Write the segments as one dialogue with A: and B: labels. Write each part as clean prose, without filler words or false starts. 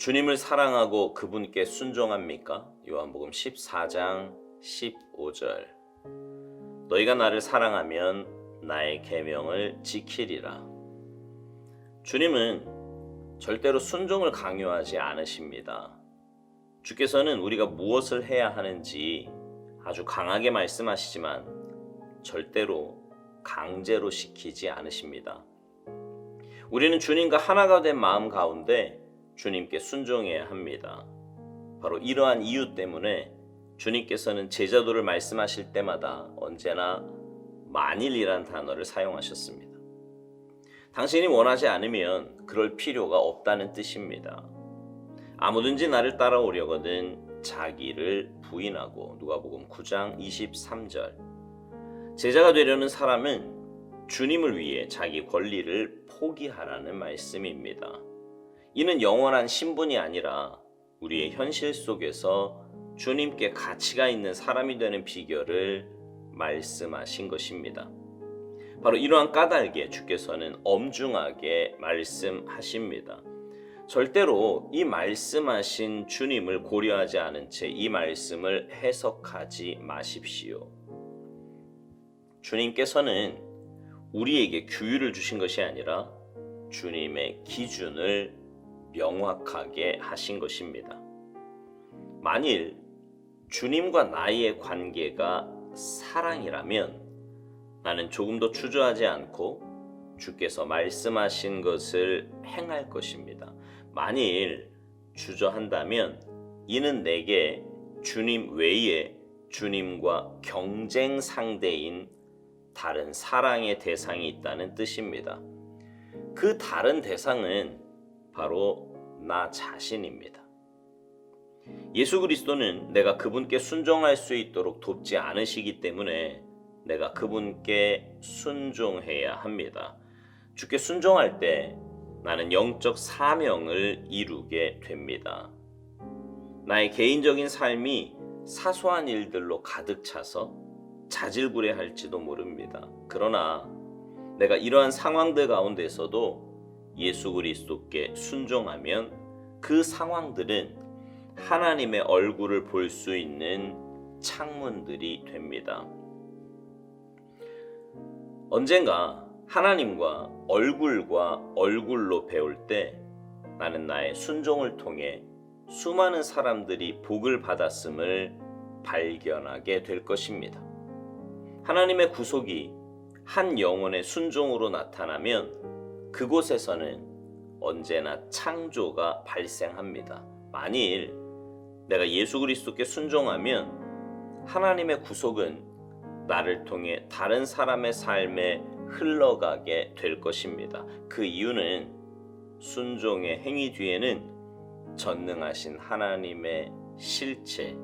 A: 주님을 사랑하고 그분께 순종합니까? 요한복음 14장 15절. 너희가 나를 사랑하면 나의 계명을 지키리라. 주님은 절대로 순종을 강요하지 않으십니다. 주께서는 우리가 무엇을 해야 하는지 아주 강하게 말씀하시지만 절대로 강제로 시키지 않으십니다. 우리는 주님과 하나가 된 마음 가운데 주님께 순종해야 합니다. 바로 이러한 이유 때문에 주님께서는 제자도를 말씀하실 때마다 언제나 만일이란 단어를 사용하셨습니다. 당신이 원하지 않으면 그럴 필요가 없다는 뜻입니다. 아무든지 나를 따라오려거든 자기를 부인하고. 누가복음 9장 23절. 제자가 되려는 사람은 주님을 위해 자기 권리를 포기하라는 말씀입니다. 이는 영원한 신분이 아니라 우리의 현실 속에서 주님께 가치가 있는 사람이 되는 비결을 말씀하신 것입니다. 바로 이러한 까닭에 주께서는 엄중하게 말씀하십니다. 절대로 이 말씀하신 주님을 고려하지 않은 채 이 말씀을 해석하지 마십시오. 주님께서는 우리에게 규율을 주신 것이 아니라 주님의 기준을 명확하게 하신 것입니다. 만일 주님과 나의 관계가 사랑이라면 나는 조금도 주저하지 않고 주께서 말씀하신 것을 행할 것입니다. 만일 주저한다면 이는 내게 주님 외에 주님과 경쟁 상대인 다른 사랑의 대상이 있다는 뜻입니다. 그 다른 대상은 바로 나 자신입니다. 예수 그리스도는 내가 그분께 순종할 수 있도록 돕지 않으시기 때문에 내가 그분께 순종해야 합니다. 주께 순종할 때 나는 영적 사명을 이루게 됩니다. 나의 개인적인 삶이 사소한 일들로 가득 차서 자질구레할지도 모릅니다. 그러나 내가 이러한 상황들 가운데서도 예수 그리스도께 순종하면 그 상황들은 하나님의 얼굴을 볼 수 있는 창문들이 됩니다. 언젠가 하나님과 얼굴로 배울 때 나는 나의 순종을 통해 수많은 사람들이 복을 받았음을 발견하게 될 것입니다. 하나님의 구속이 한 영혼의 순종으로 나타나면 그곳에서는 언제나 창조가 발생합니다. 만일 내가 예수 그리스도께 순종하면 하나님의 구속은 나를 통해 다른 사람의 삶에 흘러가게 될 것입니다. 그 이유는 순종의 행위 뒤에는 전능하신 하나님의 실체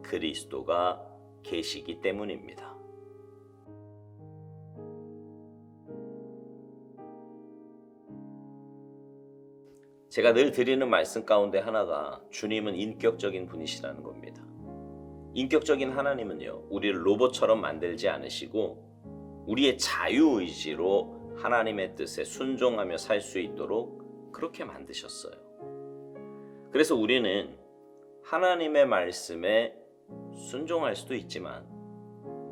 A: 그리스도가 계시기 때문입니다. 제가 늘 드리는 말씀 가운데 하나가 주님은 인격적인 분이시라는 겁니다. 인격적인 하나님은요, 우리를 로봇처럼 만들지 않으시고 우리의 자유의지로 하나님의 뜻에 순종하며 살 수 있도록 그렇게 만드셨어요. 그래서 우리는 하나님의 말씀에 순종할 수도 있지만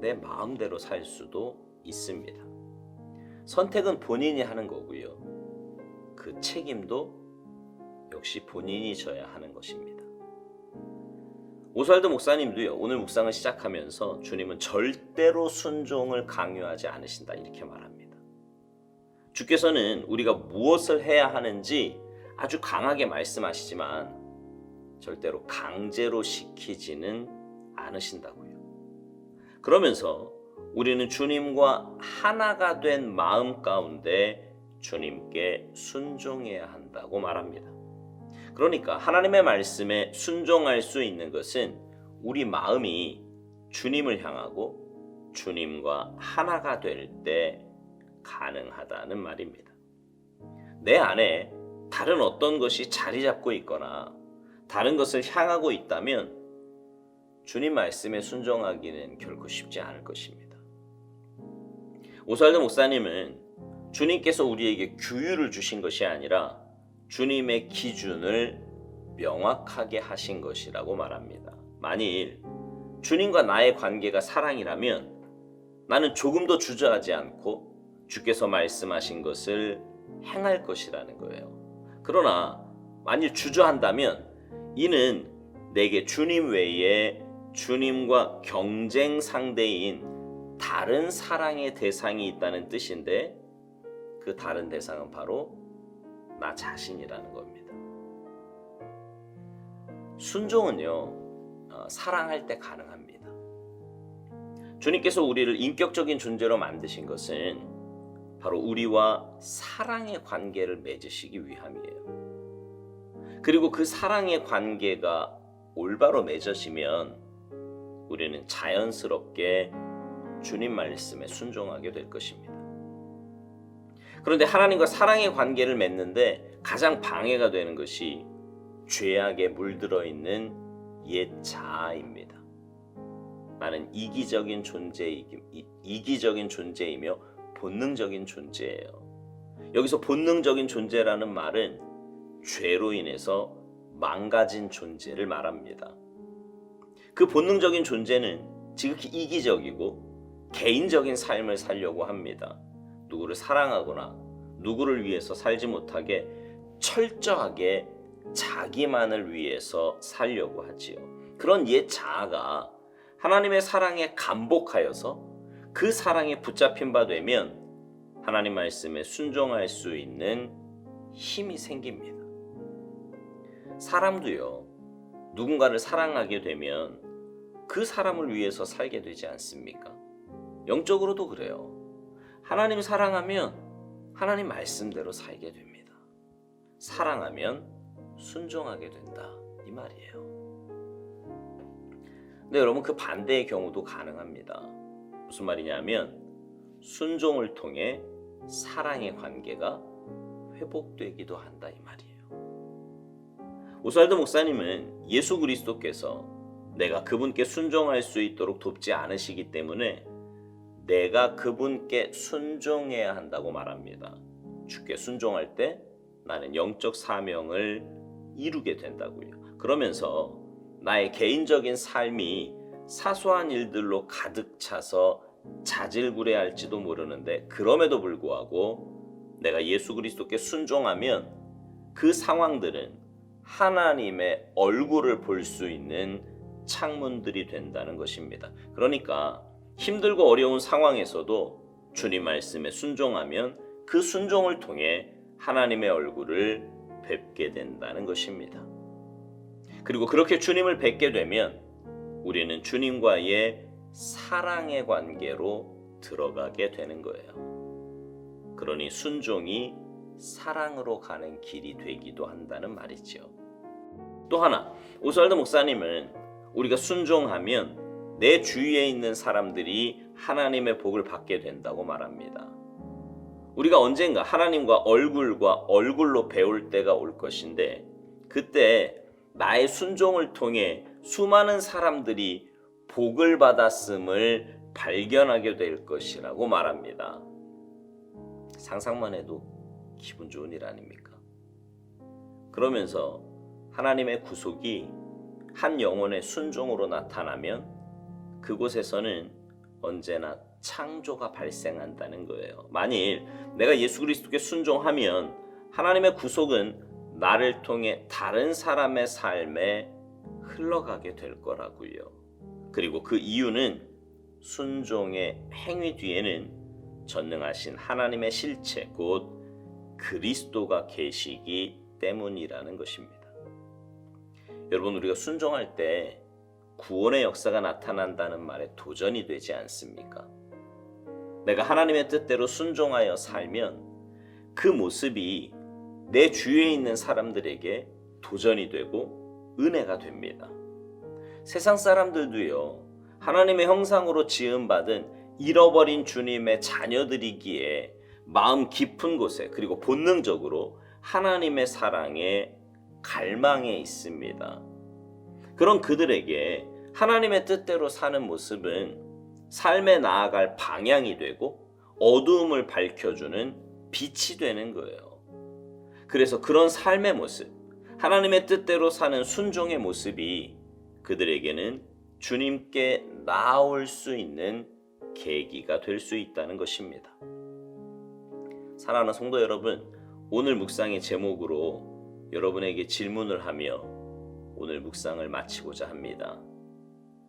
A: 내 마음대로 살 수도 있습니다. 선택은 본인이 하는 거고요. 그 책임도 역시 본인이 져야 하는 것입니다. 오스왈드 목사님도요, 오늘 묵상을 시작하면서 주님은 절대로 순종을 강요하지 않으신다 이렇게 말합니다. 주께서는 우리가 무엇을 해야 하는지 아주 강하게 말씀하시지만 절대로 강제로 시키지는 않으신다고요. 그러면서 우리는 주님과 하나가 된 마음 가운데 주님께 순종해야 한다고 말합니다. 그러니까 하나님의 말씀에 순종할 수 있는 것은 우리 마음이 주님을 향하고 주님과 하나가 될 때 가능하다는 말입니다. 내 안에 다른 어떤 것이 자리 잡고 있거나 다른 것을 향하고 있다면 주님 말씀에 순종하기는 결코 쉽지 않을 것입니다. 오스왈드 목사님은 주님께서 우리에게 규율을 주신 것이 아니라 주님의 기준을 명확하게 하신 것이라고 말합니다. 만일 주님과 나의 관계가 사랑이라면 나는 조금도 주저하지 않고 주께서 말씀하신 것을 행할 것이라는 거예요. 그러나 만일 주저한다면 이는 내게 주님 외에 주님과 경쟁 상대인 다른 사랑의 대상이 있다는 뜻인데, 그 다른 대상은 바로 나 자신이라는 겁니다. 순종은요, 사랑할 때 가능합니다. 주님께서 우리를 인격적인 존재로 만드신 것은 바로 우리와 사랑의 관계를 맺으시기 위함이에요. 그리고 그 사랑의 관계가 올바로 맺어지면 우리는 자연스럽게 주님 말씀에 순종하게 될 것입니다. 그런데 하나님과 사랑의 관계를 맺는데 가장 방해가 되는 것이 죄악에 물들어 있는 옛 자아입니다. 나는 이기적인 존재이며 본능적인 존재예요. 여기서 본능적인 존재라는 말은 죄로 인해서 망가진 존재를 말합니다. 그 본능적인 존재는 지극히 이기적이고 개인적인 삶을 살려고 합니다. 누구를 사랑하거나 누구를 위해서 살지 못하게 철저하게 자기만을 위해서 살려고 하지요. 그런 옛 자아가 하나님의 사랑에 감복하여서 그 사랑에 붙잡힌 바 되면 하나님 말씀에 순종할 수 있는 힘이 생깁니다. 사람도요, 누군가를 사랑하게 되면 그 사람을 위해서 살게 되지 않습니까? 영적으로도 그래요. 하나님 사랑하면 하나님 말씀대로 살게 됩니다. 사랑하면 순종하게 된다, 이 말이에요. 근데 여러분, 그 반대의 경우도 가능합니다. 무슨 말이냐면 순종을 통해 사랑의 관계가 회복되기도 한다, 이 말이에요. 오스왈드 목사님은 예수 그리스도께서 내가 그분께 순종할 수 있도록 돕지 않으시기 때문에 내가 그분께 순종해야 한다고 말합니다. 주께 순종할 때 나는 영적 사명을 이루게 된다고요. 그러면서 나의 개인적인 삶이 사소한 일들로 가득 차서 자질구레할지도 모르는데, 그럼에도 불구하고 내가 예수 그리스도께 순종하면 그 상황들은 하나님의 얼굴을 볼 수 있는 창문들이 된다는 것입니다. 그러니까 힘들고 어려운 상황에서도 주님 말씀에 순종하면 그 순종을 통해 하나님의 얼굴을 뵙게 된다는 것입니다. 그리고 그렇게 주님을 뵙게 되면 우리는 주님과의 사랑의 관계로 들어가게 되는 거예요. 그러니 순종이 사랑으로 가는 길이 되기도 한다는 말이죠. 또 하나, 오스왈드 목사님은 우리가 순종하면 내 주위에 있는 사람들이 하나님의 복을 받게 된다고 말합니다. 우리가 언젠가 하나님과 얼굴로 배울 때가 올 것인데, 그때 나의 순종을 통해 수많은 사람들이 복을 받았음을 발견하게 될 것이라고 말합니다. 상상만 해도 기분 좋은 일 아닙니까? 그러면서 하나님의 구속이 한 영혼의 순종으로 나타나면 그곳에서는 언제나 창조가 발생한다는 거예요. 만일 내가 예수 그리스도께 순종하면 하나님의 구속은 나를 통해 다른 사람의 삶에 흘러가게 될 거라고요. 그리고 그 이유는 순종의 행위 뒤에는 전능하신 하나님의 실체, 곧 그리스도가 계시기 때문이라는 것입니다. 여러분, 우리가 순종할 때 구원의 역사가 나타난다는 말에 도전이 되지 않습니까? 내가 하나님의 뜻대로 순종하여 살면 그 모습이 내 주위에 있는 사람들에게 도전이 되고 은혜가 됩니다. 세상 사람들도요, 하나님의 형상으로 지음받은 잃어버린 주님의 자녀들이기에 마음 깊은 곳에, 그리고 본능적으로 하나님의 사랑에 갈망해 있습니다. 그런 그들에게 하나님의 뜻대로 사는 모습은 삶에 나아갈 방향이 되고 어두움을 밝혀주는 빛이 되는 거예요. 그래서 그런 삶의 모습, 하나님의 뜻대로 사는 순종의 모습이 그들에게는 주님께 나아올 수 있는 계기가 될 수 있다는 것입니다. 사랑하는 성도 여러분, 오늘 묵상의 제목으로 여러분에게 질문을 하며 오늘 묵상을 마치고자 합니다.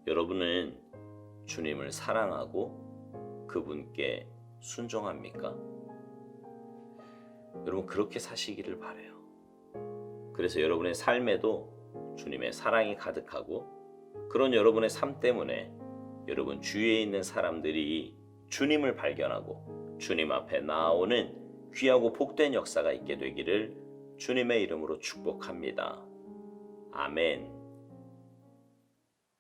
A: 여러분은 주님을 사랑하고 그분께 순종합니까? 여러분 그렇게 사시기를 바라요. 그래서 여러분의 삶에도 주님의 사랑이 가득하고 그런 여러분의 삶 때문에 여러분 주위에 있는 사람들이 주님을 발견하고 주님 앞에 나아오는 귀하고 복된 역사가 있게 되기를 주님의 이름으로 축복합니다. 아멘.